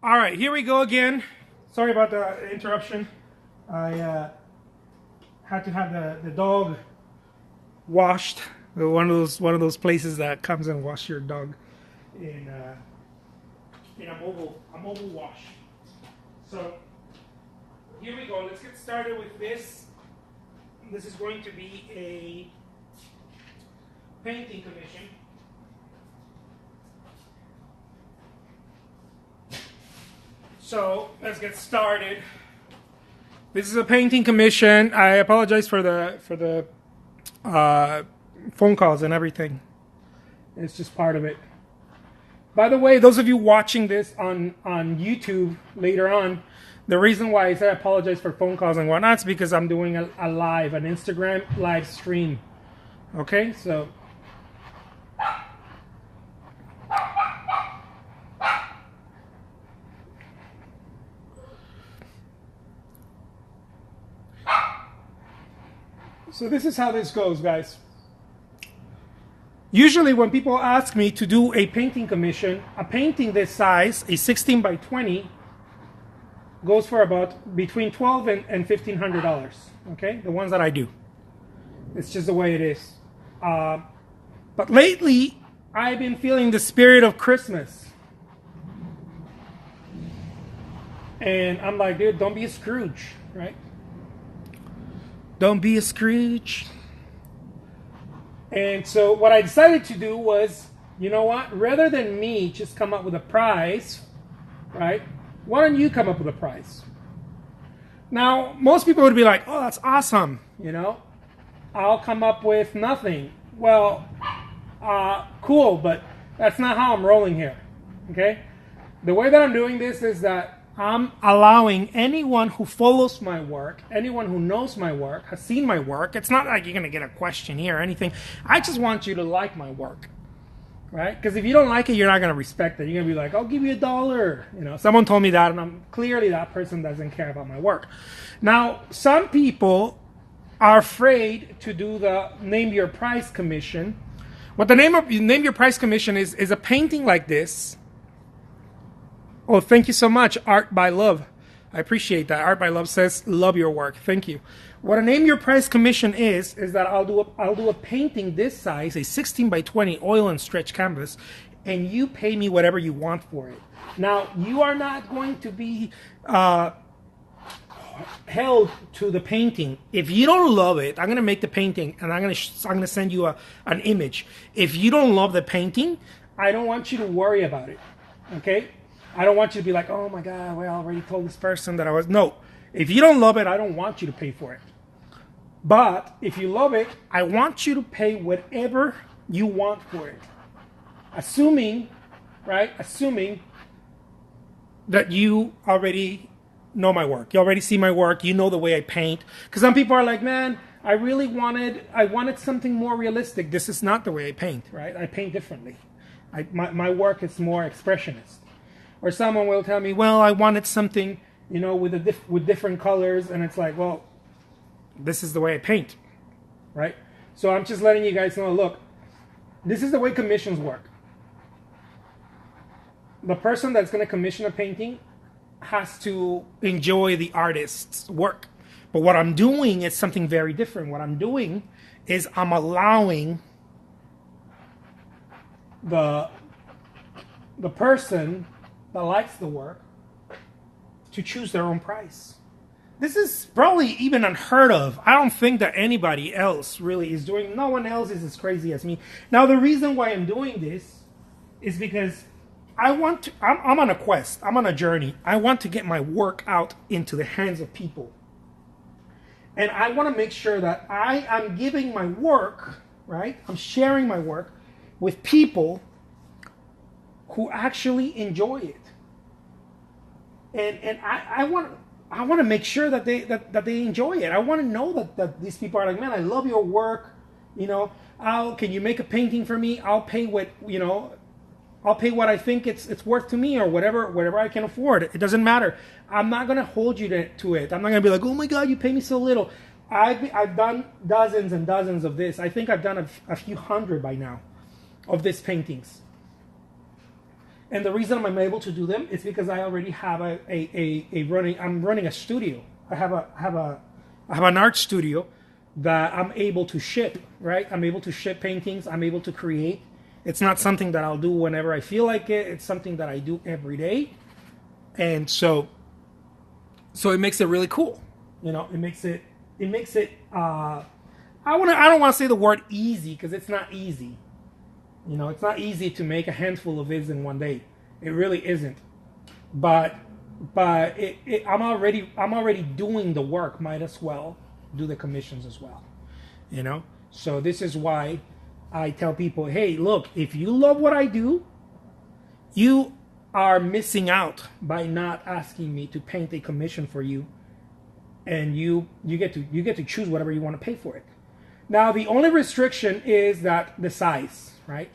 All right, here we go again. Sorry about the interruption. I had to have the dog washed. One of those places that comes and wash your dog in a mobile wash. So here we go. Let's get started with this. This is going to be a painting commission. So let's get started. This is a painting commission. I apologize for the phone calls and everything. It's just part of it. By the way, those of you watching this on YouTube later on, the reason why I said I apologize for phone calls and whatnot is because I'm doing an Instagram live stream. Okay, so. So this is how this goes, guys. Usually when people ask me to do a painting commission, a painting this size, a 16 by 20, goes for about between $1,200 and $1,500. Okay, the ones that I do. It's just the way it is. But lately, I've been feeling the spirit of Christmas. And I'm like, dude, don't be a Scrooge, right? Don't be a Scrooge. And so what I decided to do was, you know what? Rather than me just come up with a prize, right? Why don't you come up with a prize? Now, most people would be like, oh, that's awesome. You know, I'll come up with nothing. Well, cool, but that's not how I'm rolling here. Okay? The way that I'm doing this is that I'm allowing anyone who follows my work, anyone who knows my work, has seen my work. It's not like you're going to get a question here or anything. I just want you to like my work, right? Because if you don't like it, you're not going to respect it. You're going to be like, I'll give you $1. You know, someone told me that, and I'm clearly that person doesn't care about my work. Now, some people are afraid to do the name your price commission. What the name your price commission is a painting like this. Oh, thank you so much, Art by Love. I appreciate that. Art by Love says, love your work. Thank you. What a name your price commission is that I'll do a painting this size, a 16 by 20 oil and stretch canvas, and you pay me whatever you want for it. Now, you are not going to be held to the painting. If you don't love it, I'm going to make the painting, and I'm going to send you an image. If you don't love the painting, I don't want you to worry about it. Okay? I don't want you to be like, oh my God, well, I already told this person that I was. No. If you don't love it, I don't want you to pay for it. But if you love it, I want you to pay whatever you want for it. Assuming that you already know my work. You already see my work. You know the way I paint. Because some people are like, man, I wanted something more realistic. This is not the way I paint, right? I paint differently. My work is more expressionist. Or someone will tell me, well, I wanted something, you know, with different colors. And it's like, well, this is the way I paint, right? So I'm just letting you guys know, look, this is the way commissions work. The person that's going to commission a painting has to enjoy the artist's work. But what I'm doing is something very different. What I'm doing is I'm allowing the person that likes the work to choose their own price. This is probably even unheard of. I don't think that anybody else really is doing. No one else is as crazy as me. Now, the reason why I'm doing this is because I'm on a quest. I'm on a journey. I want to get my work out into the hands of people. And I want to make sure that I am giving my work, right? I'm sharing my work with people who actually enjoy it. And I want to make sure that they enjoy it. I want to know that these people are like, man, I love your work. You know, can you make a painting for me? I'll pay what I think it's worth to me, or whatever I can afford. It doesn't matter. I'm not gonna hold you to it. I'm not gonna be like, oh my God, you pay me so little. I've done dozens and dozens of this. I think I've done a few hundred by now of these paintings. And the reason I'm able to do them is because I already have I'm running a studio. I have an art studio that I'm able to ship, right? I'm able to ship paintings. I'm able to create. It's not something that I'll do whenever I feel like it. It's something that I do every day. And so it makes it really cool. You know, it makes it, I don't want to say the word easy, because it's not easy. You know, it's not easy to make a handful of vids in one day. It really isn't. But I'm already doing the work. Might as well do the commissions as well. You know? So this is why I tell people, hey, look, if you love what I do, you are missing out by not asking me to paint a commission for you. And you get to choose whatever you want to pay for it. Now, the only restriction is that the size, right?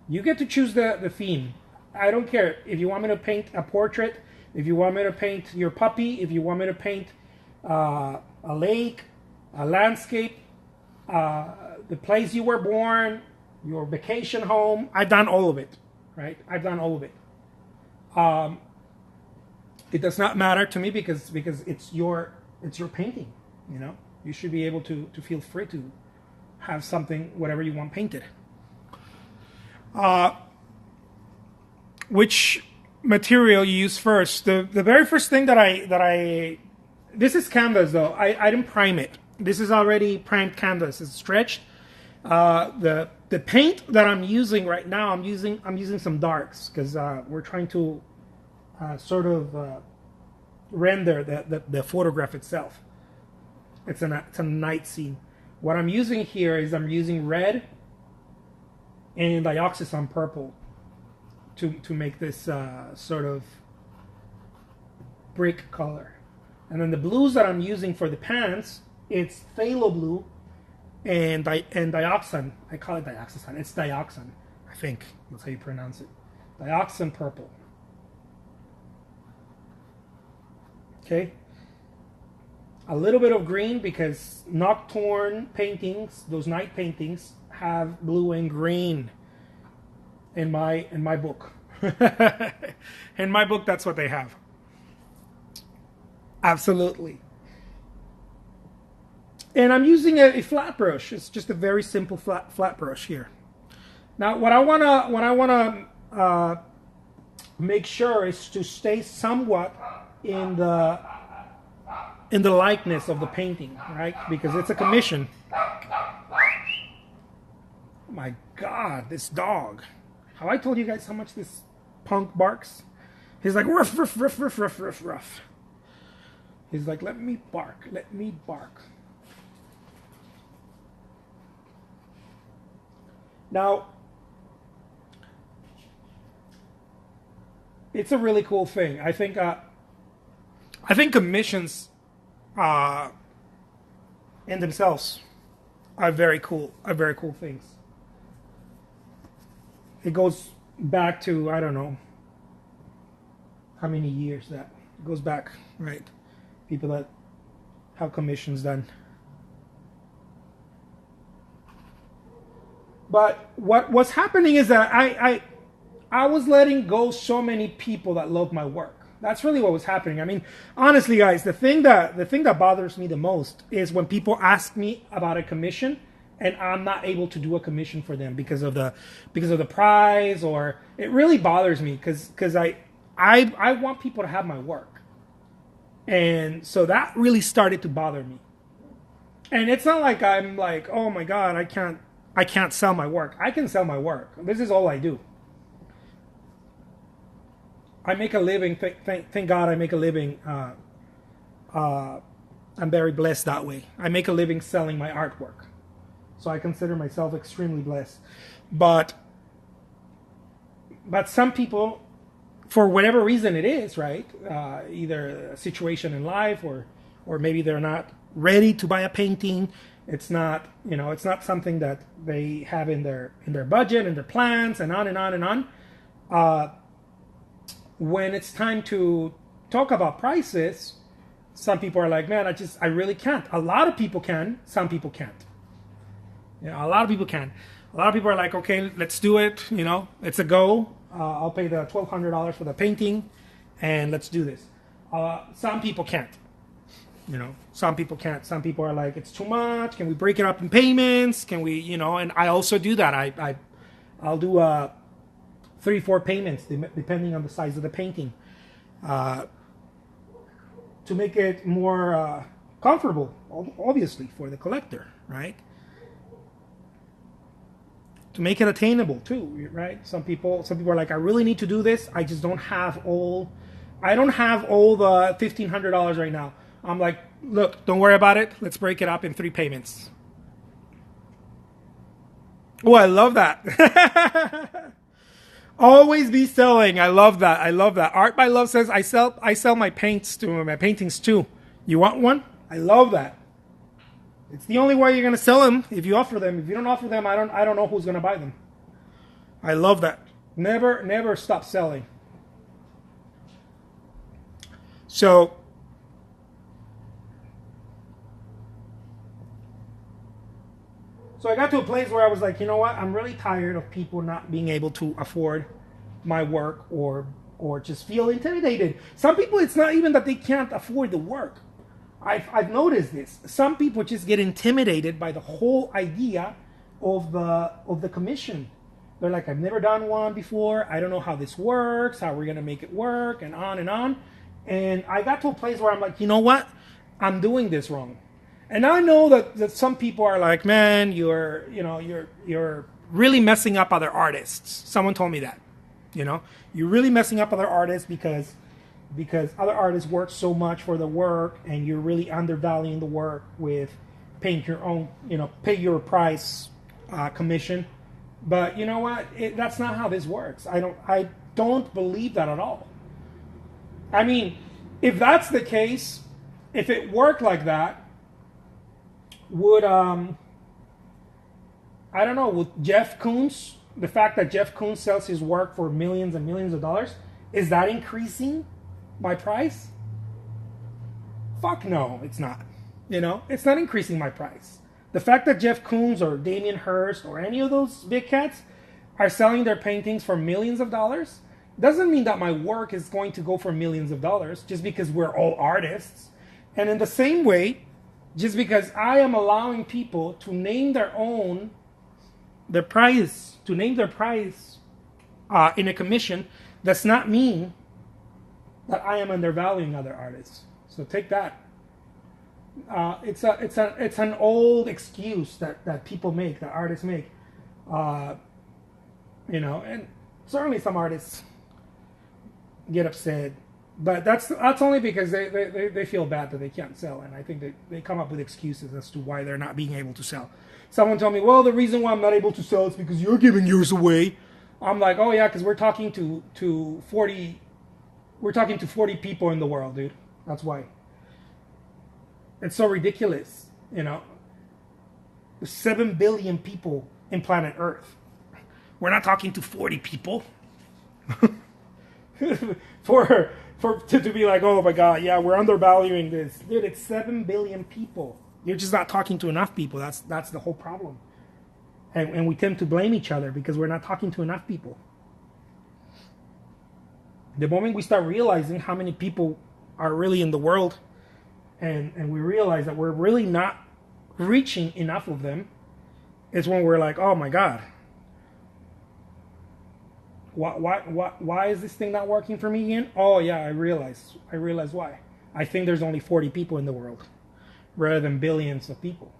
You get to choose the theme. I don't care if you want me to paint a portrait, if you want me to paint your puppy, if you want me to paint a lake, a landscape, the place you were born, your vacation home. I've done all of it, right? I've done all of it. It does not matter to me because it's your painting. You know, you should be able to feel free to have something, whatever you want painted. Which material you use first? The very first thing that I this is canvas though. I didn't prime it. This is already primed canvas. It's stretched. The paint that I'm using right now, I'm using some darks because we're trying to sort of render the photograph itself. It's a night scene. What I'm using here is I'm using red and dioxazine purple to make this sort of brick color. And then the blues that I'm using for the pants, it's phthalo blue and dioxin. I call it dioxazine. It's dioxin, I think. That's how you pronounce it. Dioxin purple. Okay. A little bit of green because nocturne paintings, those night paintings, have blue and green. In my book. In my book, that's what they have. Absolutely. And I'm using a flat brush. It's just a very simple flat brush here. Now, what I wanna make sure is to stay somewhat in the likeness of the painting, right? Because it's a commission. Oh my God, this dog. Have I told you guys how much this punk barks? He's like, ruff, ruff, ruff, ruff, ruff, ruff, ruff. He's like, let me bark, let me bark. Now, it's a really cool thing. I think commissions in themselves are very cool things. It goes back to, I don't know how many years that it goes back, right? People that have commissions done. But what's happening is that I was letting go so many people that love my work. That's really what was happening. I mean, honestly, guys, the thing that bothers me the most is when people ask me about a commission and I'm not able to do a commission for them because of the price, or it really bothers me because I want people to have my work. And so that really started to bother me. And it's not like I'm like, oh my God, I can't sell my work. I can sell my work. This is all I do. I make a living. Thank God I make a living. I'm very blessed that way. I make a living selling my artwork. So I consider myself extremely blessed. But some people, for whatever reason it is, right? Either a situation in life or maybe they're not ready to buy a painting. It's not, it's not something that they have in their budget and their plans and on and on and on. When it's time to talk about prices, some people are like, man, I really can't. A lot of people can, some people can't. A lot of people can. A lot of people are like, okay, let's do it. It's a go. I'll pay the $1,200 for the painting, and let's do this. Some people can't. You know, some people can't. Some people are like, it's too much. Can we break it up in payments? Can we, you know? And I also do that. I'll do 3-4 payments depending on the size of the painting, to make it more comfortable, obviously, for the collector, right? To make it attainable too, right? Some people are like, I really need to do this. I just don't have all. I don't have all the $1,500 right now. I'm like, look, don't worry about it. Let's break it up in 3 payments. Oh, I love that. Always be selling. I love that. I love that. Art by Love says, I sell my paintings too. You want one? I love that. It's the only way you're gonna sell them, if you offer them. If you don't offer them, I don't know who's gonna buy them. I love that. Never stop selling. So I got to a place where I was like, you know what? I'm really tired of people not being able to afford my work or just feel intimidated. Some people, it's not even that they can't afford the work. I've noticed this. Some people just get intimidated by the whole idea of the commission. They're like, I've never done one before. I don't know how this works, how we're going to make it work, and on and on. And I got to a place where I'm like, you know what? I'm doing this wrong. And I know that some people are like, man, you're really messing up other artists. Someone told me that, you know, you're really messing up other artists because other artists work so much for the work, and you're really undervaluing the work with paying your own, you know, pay your price commission. But you know what? That's not how this works. I don't believe that at all. I mean, if that's the case, if it worked like that, would I don't know, with Jeff Koons, the fact that Jeff Koons sells his work for millions and millions of dollars, is that increasing my price? Fuck no, it's not. You know, it's not increasing my price. The fact that Jeff Koons or Damien Hirst or any of those big cats are selling their paintings for millions of dollars doesn't mean that my work is going to go for millions of dollars just because we're all artists. And in the same way, just because I am allowing people to name their price in a commission, does not mean that I am undervaluing other artists. So take that. It's an old excuse that people make, that artists make. You know, and certainly some artists get upset, but that's only because they feel bad that they can't sell, and I think they come up with excuses as to why they're not being able to sell. Someone told me, well, the reason why I'm not able to sell is because you're giving yours away. I'm like, oh yeah, because we're talking to 40 people in the world, dude. That's why. It's so ridiculous, you know. There's 7 billion people in planet Earth. We're not talking to 40 people. to be like, oh my God, yeah, we're undervaluing this. Dude, it's 7 billion people. You're just not talking to enough people. That's the whole problem. And we tend to blame each other because we're not talking to enough people. The moment we start realizing how many people are really in the world, and we realize that we're really not reaching enough of them, is when we're like, oh my God, why is this thing not working for me again? Oh yeah, I realize why. I think there's only 40 people in the world rather than billions of people.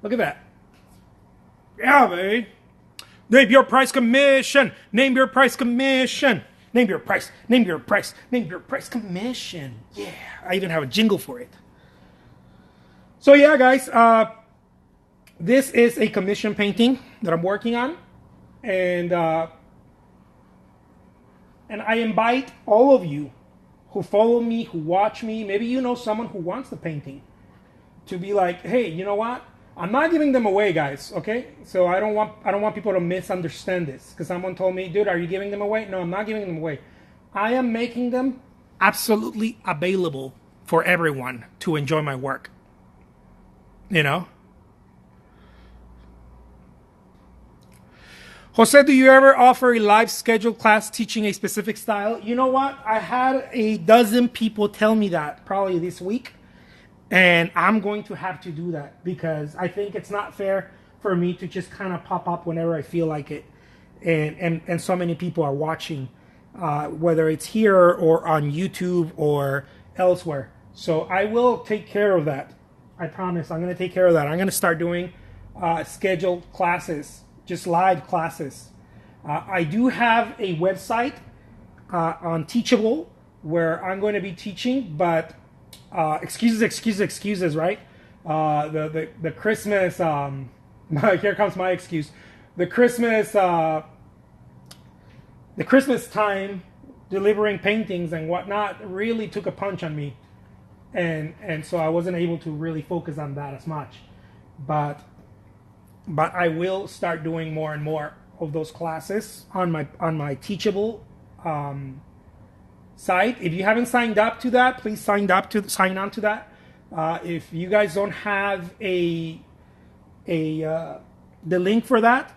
Look at that. Yeah, baby. Name your price commission. Name your price commission. Name your price. Name your price. Name your price commission. Yeah. I even have a jingle for it. So yeah, guys. This is a commission painting that I'm working on. And I invite all of you who follow me, who watch me, maybe you know someone who wants the painting, to be like, hey, you know what? I'm not giving them away, guys, okay? So I don't want people to misunderstand this, because someone told me, dude, are you giving them away? No, I'm not giving them away. I am making them absolutely available for everyone to enjoy my work. You know? Jose, do you ever offer a live scheduled class teaching a specific style? You know what? I had a dozen people tell me that probably this week. And I'm going to have to do that because I think it's not fair for me to just kind of pop up whenever I feel like it. And so many people are watching, whether it's here or on YouTube or elsewhere. So I will take care of that. I promise I'm going to take care of that. I'm going to start doing scheduled classes, just live classes. I do have a website on Teachable where I'm going to be teaching, but excuses, right? The Christmas, here comes my excuse. The Christmas time, delivering paintings and whatnot really took a punch on me. And so I wasn't able to really focus on that as much. But I will start doing more and more of those classes on my Teachable site. If you haven't signed up to that, please sign on to that. If you guys don't have the link for that,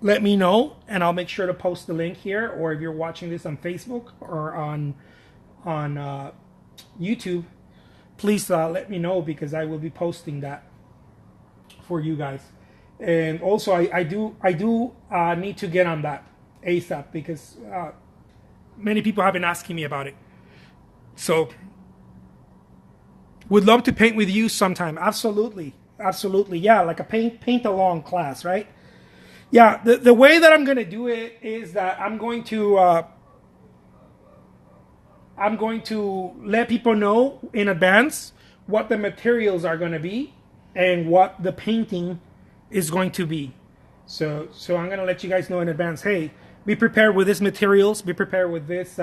let me know and I'll make sure to post the link here. Or if you're watching this on Facebook or on YouTube, please let me know because I will be posting that for you guys. And also I do need to get on that ASAP because many people have been asking me about it. So, would love to paint with you sometime. Absolutely. Yeah, like a paint along class, right? Yeah, the way that I'm going to do it is that I'm going to let people know in advance what the materials are going to be and what the painting is going to be. So I'm going to let you guys know in advance, hey, be prepared with this materials, be prepared with this,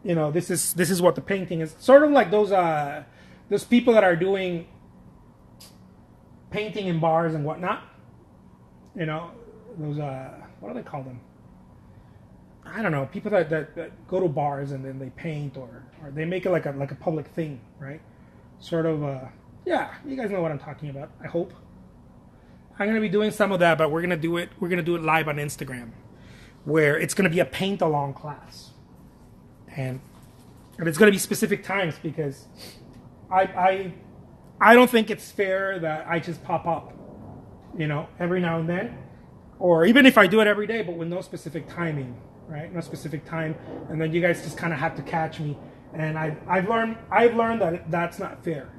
this is what the painting is. Sort of like those people that are doing painting in bars and whatnot. Those, what do they call them? I don't know, people that go to bars and then they paint or they make it like a public thing, right? Sort of, yeah, you guys know what I'm talking about, I hope. I'm going to be doing some of that, but we're going to do it live on Instagram, where it's going to be a paint along class. And it's going to be specific times because I don't think it's fair that I just pop up, every now and then, or even if I do it every day, but with no specific timing, right? No specific time, and then you guys just kind of have to catch me. And I've learned that that's not fair.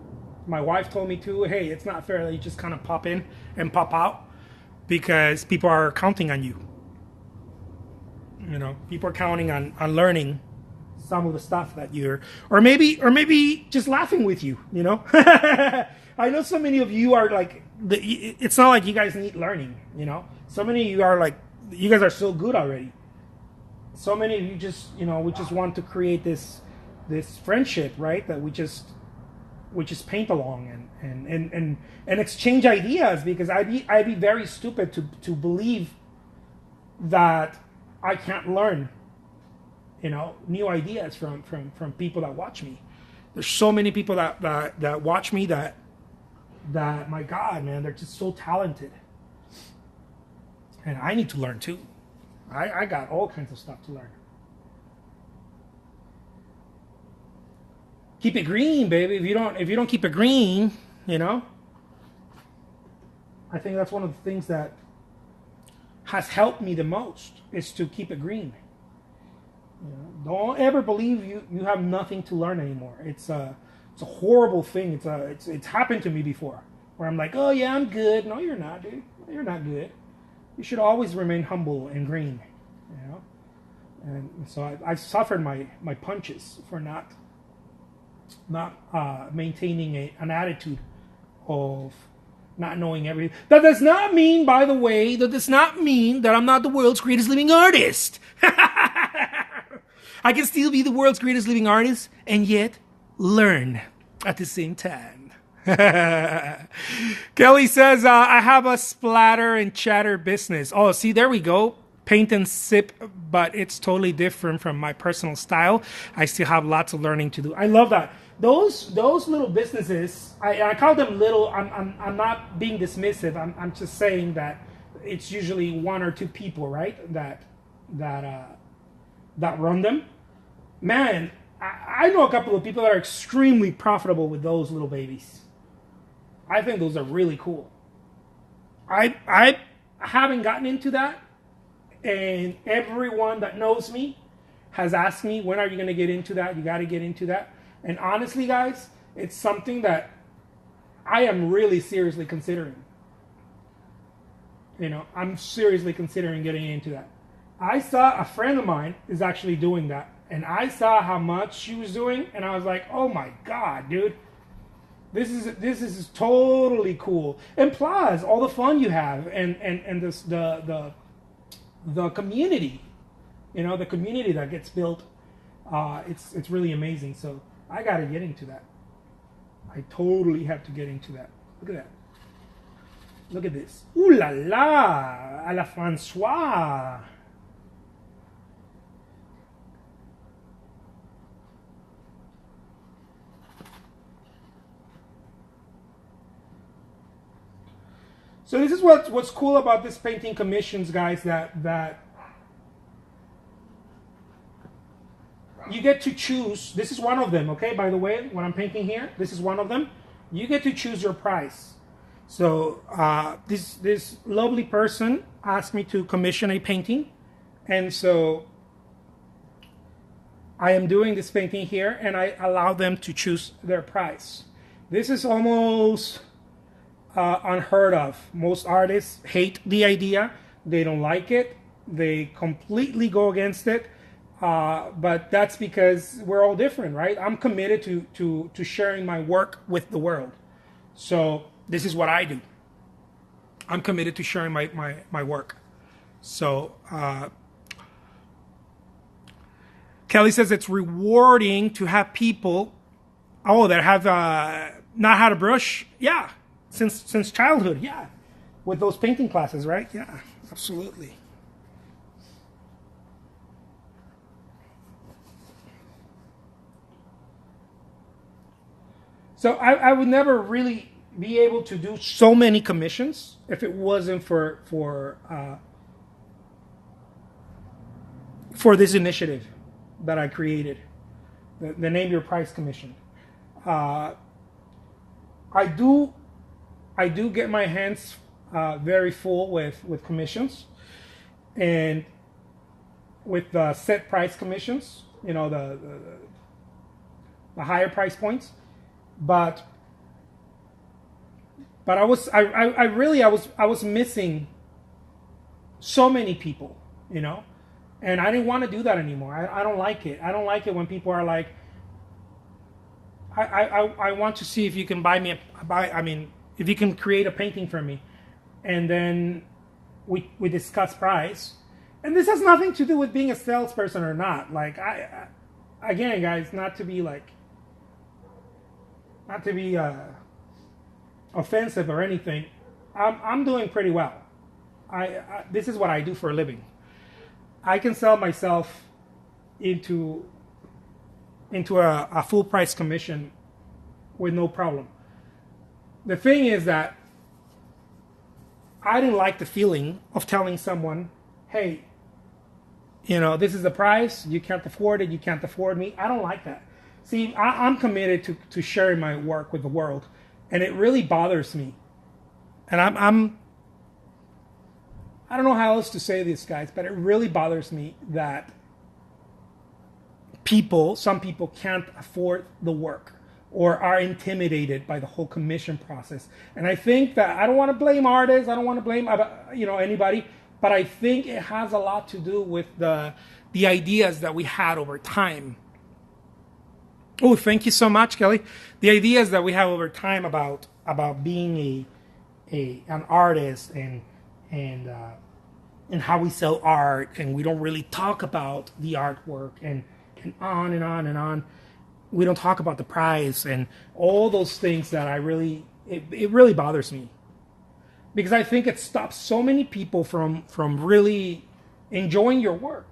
My wife told me too, hey, it's not fair that you just kind of pop in and pop out because people are counting on you. People are counting on learning some of the stuff that or maybe just laughing with you, I know so many of you are like, it's not like you guys need learning, So many of you are like, you guys are so good already. So many of you just, we just want to create this friendship, right? That we just paint along and exchange ideas, because I'd be very stupid to believe that I can't learn, new ideas from people that watch me. There's so many people that watch me that my God, man, they're just so talented. And I need to learn too. I got all kinds of stuff to learn. Keep it green, baby. If you don't keep it green, I think that's one of the things that has helped me the most is to keep it green. Don't ever believe you have nothing to learn anymore. It's a horrible thing. It's happened to me before, where I'm like, oh yeah, I'm good. No, you're not, dude. You're not good. You should always remain humble and green, And so I've suffered my punches for not maintaining an attitude of not knowing everything. That does not mean, by the way, that I'm not the world's greatest living artist. I can still be the world's greatest living artist and yet learn at the same time. Kelly says, I have a splatter and chatter business. Oh, see, there we go. Paint and sip, but it's totally different from my personal style. I still have lots of learning to do. I love that. those little businesses, I call them little. I'm not being dismissive. I'm just saying that it's usually one or two people, right, that run them. Man, I know a couple of people that are extremely profitable with those little babies. I think those are really cool. I haven't gotten into that, and everyone that knows me has asked me, when are you going to get into that? You got to get into that. And honestly, guys, it's something that I am really seriously considering. You know, I'm seriously considering getting into that. I saw a friend of mine is actually doing that, and I saw how much she was doing, and I was like, oh my God, dude. This is totally cool. And plus, all the fun you have, and this, the community, you know, the community that gets built, it's really amazing. So I got to get into that. I totally have to get into that. Look at that. Look at this. Ooh la la, à la François. So this is what's cool about this painting commissions, guys, that you get to choose. This is one of them, okay? By the way, what I'm painting here, this is one of them. You get to choose your price. So this lovely person asked me to commission a painting, and so I am doing this painting here, and I allow them to choose their price. This is almost unheard of. Most artists hate the idea. They don't like it. They completely go against it. But that's because we're all different, right? I'm committed to sharing my work with the world. So this is what I do. I'm committed to sharing my work. So Kelly says it's rewarding to have people, that have not had a brush. Yeah. Since childhood, yeah. With those painting classes, right? Yeah, absolutely. So I would never really be able to do so many commissions if it wasn't for this initiative that I created, the Name Your Price Commission. I do get my hands very full with commissions, and with set price commissions, you know, the higher price points. But I was missing so many people, you know, and I didn't want to do that anymore. I don't like it. I don't like it when people are like, I want to see if you can if you can create a painting for me, and then we discuss price. And this has nothing to do with being a salesperson or not. Like, again, guys, not to be offensive or anything. I'm doing pretty well. This is what I do for a living. I can sell myself into a full price commission with no problem. The thing is that I didn't like the feeling of telling someone, hey, you know, this is the price, you can't afford it, you can't afford me. I don't like that. See, I'm committed to sharing my work with the world, and it really bothers me. And I don't know how else to say this, guys, but it really bothers me that some people can't afford the work or are intimidated by the whole commission process. And I think that I don't want to blame artists, I don't want to blame anybody, but I think it has a lot to do with the ideas that we had over time. Oh, thank you so much, Kelly. The ideas that we have over time about being an artist and how we sell art, and we don't really talk about the artwork and on and on and on. We don't talk about the price and all those things that it really bothers me, because I think it stops so many people from really enjoying your work.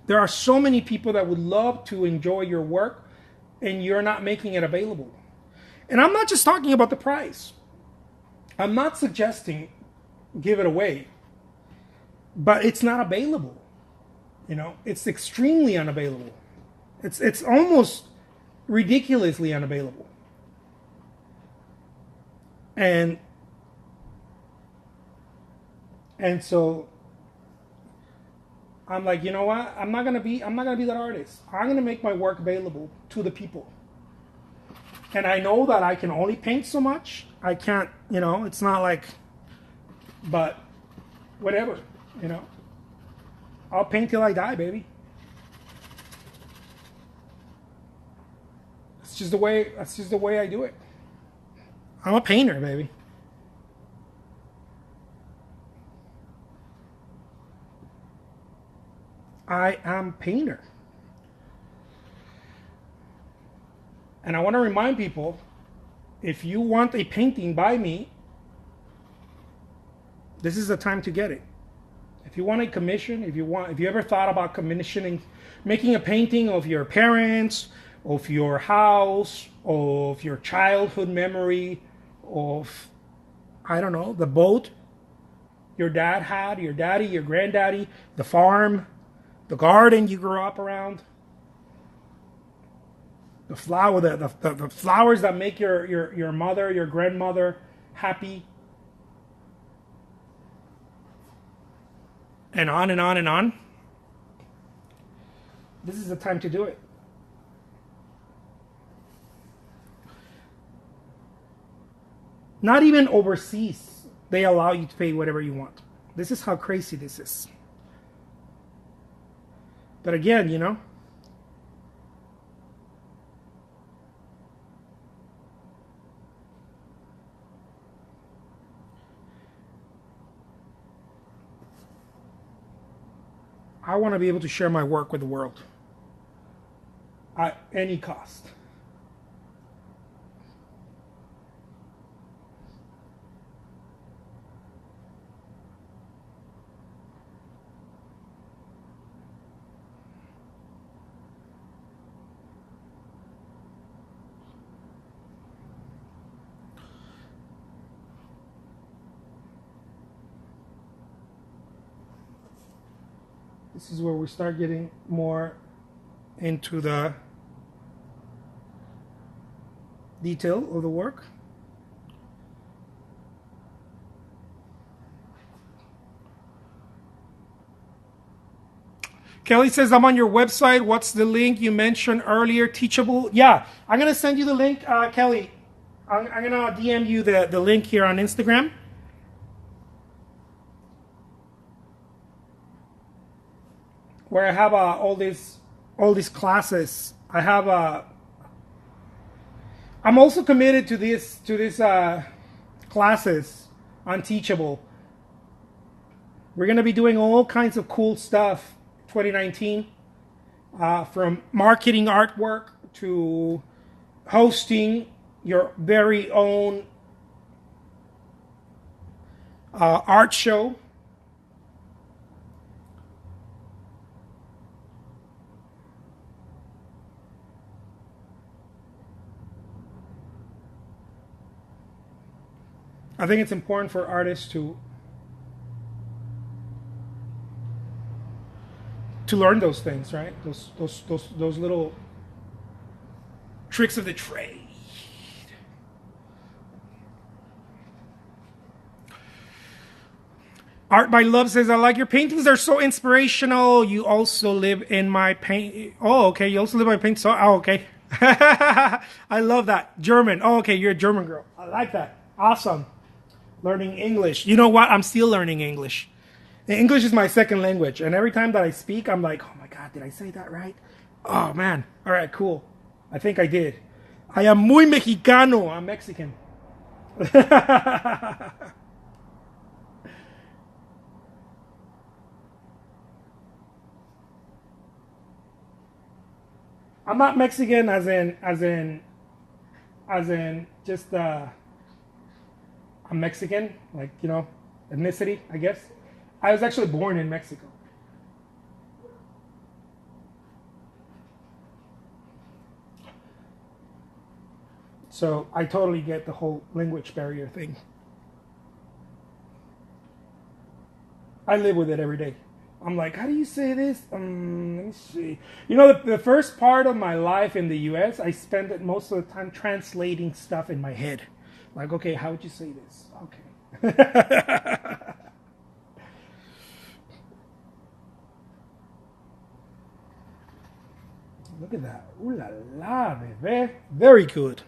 There are so many people that would love to enjoy your work, and you're not making it available. And I'm not just talking about the price. I'm not suggesting give it away, but it's not available. You know, it's extremely unavailable. It's almost ridiculously unavailable. And so I'm like, you know what? I'm not gonna be that artist. I'm gonna make my work available to the people. And I know that I can only paint so much. I can't, you know, it's not like, but whatever, you know. I'll paint till I die, baby. That's just the way I do it. I'm a painter, baby. I am painter. And I want to remind people, if you want a painting by me, this is the time to get it. If you want a commission, if you ever thought about commissioning, making a painting of your parents, of your house, of your childhood memory, of, I don't know, the boat your dad had, your daddy, your granddaddy, the farm, the garden you grew up around, the flowers that make your mother, your grandmother happy, and on and on and on. This is the time to do it. Not even overseas, they allow you to pay whatever you want. This is how crazy this is. But again, you know, I want to be able to share my work with the world at any cost. This is where we start getting more into the detail of the work. Kelly says, I'm on your website. What's the link you mentioned earlier? Teachable? Yeah, I'm going to send you the link, Kelly. I'm going to DM you the link here on Instagram. Where I have all these classes. I'm also committed to this classes on Teachable. We're gonna be doing all kinds of cool stuff 2019, from marketing artwork to hosting your very own art show. I think it's important for artists to learn those things, right? Those little tricks of the trade. Art by Love says, I like your paintings. They're so inspirational. You also live in my paint. Oh, okay. You also live in my paint. So, oh, okay. I love that. German. Oh, okay. You're a German girl. I like that. Awesome. Learning English. You know what? I'm still learning English. English is my second language. And every time that I speak, I'm like, oh my God, did I say that right? Oh, man. All right, cool. I think I did. I am muy mexicano. I'm Mexican. I'm not Mexican as in just I'm Mexican, like, you know, ethnicity, I guess. I was actually born in Mexico. So I totally get the whole language barrier thing. I live with it every day. I'm like, how do you say this? Let me see. You know, the first part of my life in the U.S., I spent it most of the time translating stuff in my head. Like, okay, how would you say this? Okay. Look at that. Ooh la la, baby. Very good.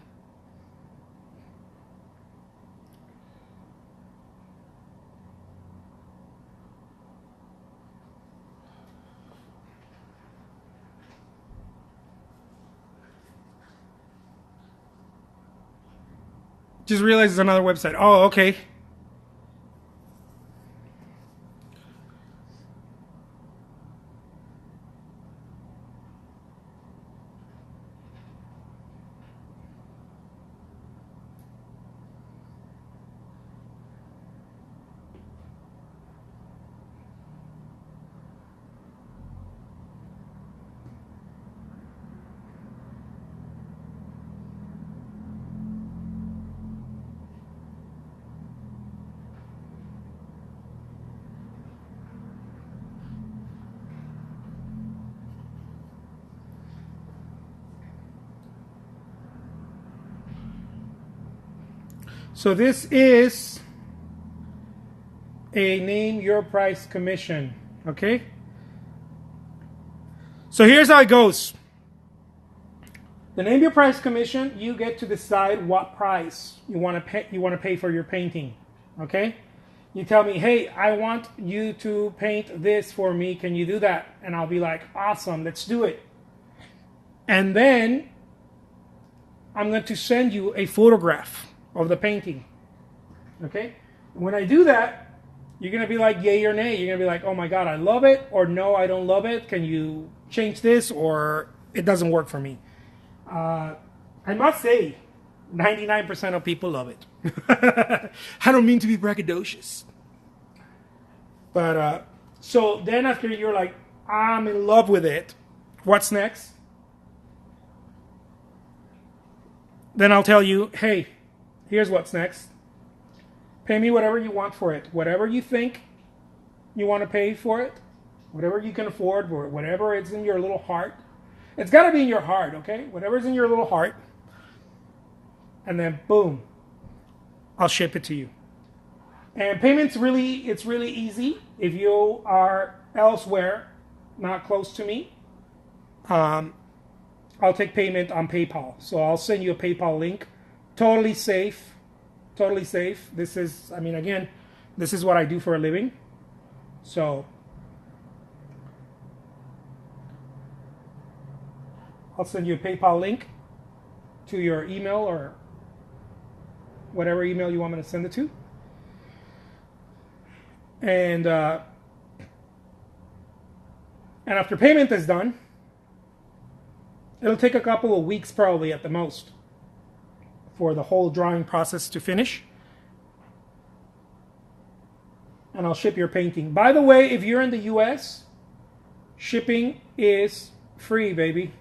Just realized it's another website. Oh, okay. So this is a name your price commission, okay? So here's how it goes. The name your price commission, you get to decide what price you want to pay for your painting, okay? You tell me, hey, I want you to paint this for me. Can you do that? And I'll be like, awesome, let's do it. And then I'm going to send you a photograph of the painting. Okay? When I do that, you're going to be like yay or nay. You're going to be like, oh my God, I love it, or no, I don't love it. Can you change this, or it doesn't work for me? I must say, 99% of people love it. I don't mean to be braggadocious. But, so then after you're like, I'm in love with it, what's next? Then I'll tell you, hey, here's what's next. Pay me whatever you want for it. Whatever you think you want to pay for it. Whatever you can afford for it. Whatever is in your little heart. It's got to be in your heart, okay? Whatever's in your little heart. And then, boom, I'll ship it to you. And payments it's really easy. If you are elsewhere, not close to me, I'll take payment on PayPal. So I'll send you a PayPal link. Totally safe. Totally safe. This is, I mean, again, this is what I do for a living. So I'll send you a PayPal link to your email or whatever email you want me to send it to. And after payment is done, it'll take a couple of weeks probably at the most for the whole drawing process to finish. And I'll ship your painting. By the way, if you're in the US, shipping is free, baby.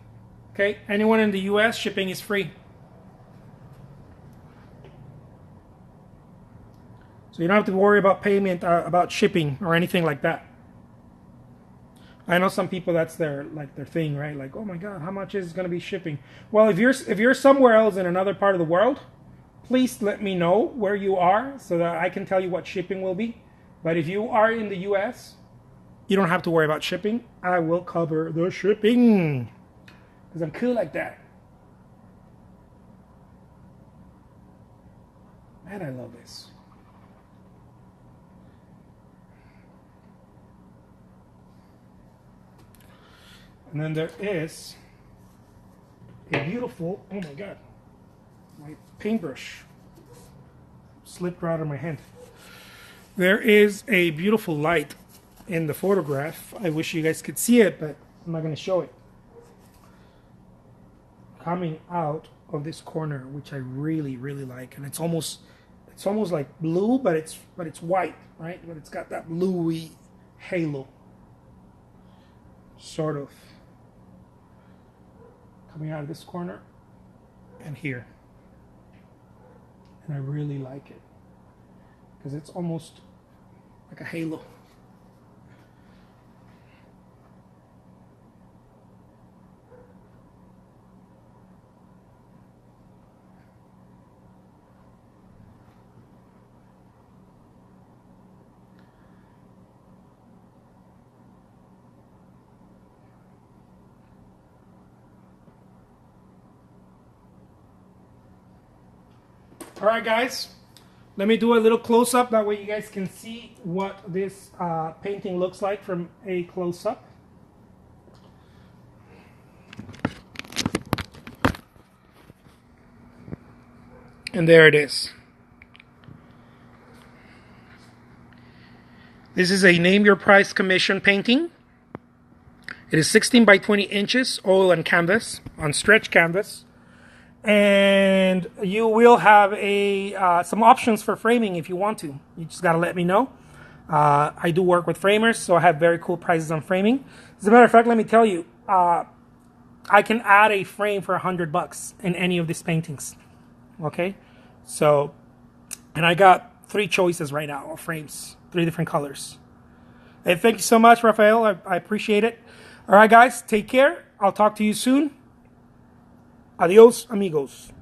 Okay? Anyone in the US, shipping is free. So you don't have to worry about payment, about shipping or anything like that. I know some people that's their thing, right? Like, oh my God, how much is going to be shipping? Well, if you're somewhere else in another part of the world, please let me know where you are so that I can tell you what shipping will be. But if you are in the US, you don't have to worry about shipping. I will cover the shipping because I'm cool like that. Man, I love this. And then there is a beautiful, oh my God, my paintbrush slipped right out of my hand. There is a beautiful light in the photograph. I wish you guys could see it, but I'm not going to show it. Coming out of this corner, which I really, really like. And it's almost like blue, but it's white, right? But it's got that bluey halo. Sort of. Coming out of this corner and here. And I really like it because it's almost like a halo. All right, guys, let me do a little close-up. That way you guys can see what this painting looks like from a close-up. And there it is. This is a Name Your Price commission painting. It is 16 by 20 inches, oil and canvas, on stretch canvas. And you will have some options for framing if you want to. You just got to let me know. I do work with framers, so I have very cool prices on framing. As a matter of fact, let me tell you, I can add a frame for $100 in any of these paintings. Okay? So, and I got 3 choices right now of frames, 3 different colors. Hey, thank you so much, Rafael. I appreciate it. All right, guys, take care. I'll talk to you soon. Adios, amigos.